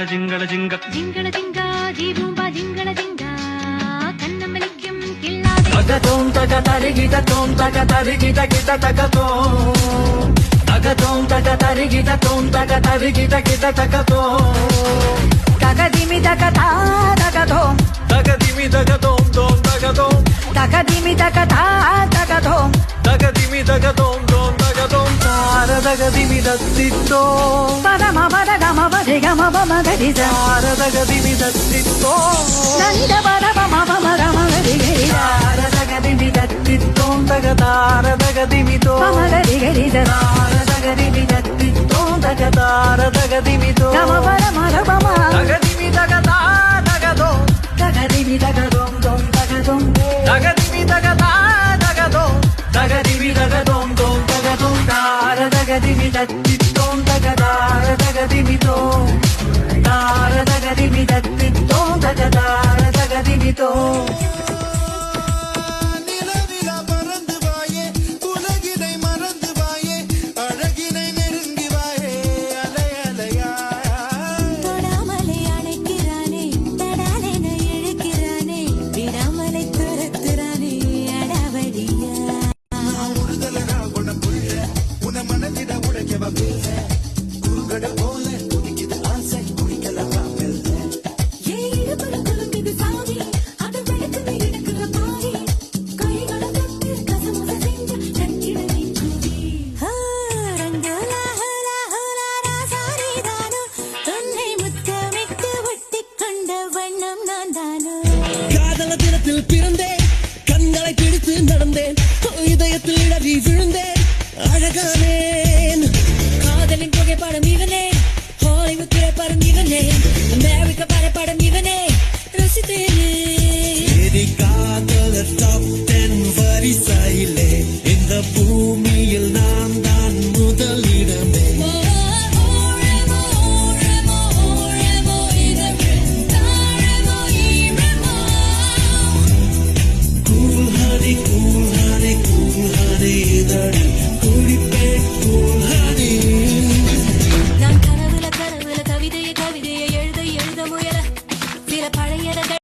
ജിംഗള ജിംഗ ജിംഗള ജിംഗ ജീബൂമ്പ ജിംഗള ജിംഗ കണ്ണമലിക്കും കില്ലാതെ തകതോം തക തരികിട തോം തക തരികിട കിട തകതോം തകതോം തക തരികിട തോം തക തരികിട കിട തകതോം തകദിമി തകതാ തകതോം തകദിമി തകതോം തോം തകതോം തകദിമി തകതാ തകതോം തകദിമി തകതോം തോം തകതോം താരതകദിമി ദത്തിത്തോ പദമ പദഗമ പദഗമ പമഗരി താരതകദിമി ദത്തിത്തോ നന്ദ പദമ പമഗമ ഗരി താരതകദിമി ദത്തിത്തോ തകതാരതകദിമി തോ പമഗരി ഗരി താരതകദിമി ദത്തിത്തോ തകതാരതകദിമി തോ ഗമ പദമ ഗമ തകദിമി തകതാ തകതോം തകദിമി തകതോം തോം തകതോം തകദിമി തകതാ തകതോം തകദിമി തകതോം തോം തകതോം താരതകദിമി ദത്തിത്തോം തകതാരതകദിമി തോം താരതകദിമി ദത്തിത്തോം തകതാരതകദിമി തോം பிறந்தேன் கண்களை பிடித்து நடந்தேன் இதயத்தில் இடறி விழுந்தேன் அழகானேன் காதலின் புகைப்படம் இவனே ஹாலிவுட் திரைப்படம் இவனே அமெரிக்க படப்படம் இவனே ரசித்தேனே காதலர் டாப் 10 வரிசையிலே இந்த பூமியில் நான் தான் முதலிடமே நான் கனவுல கவிதையை எழுத முயல சில பழையத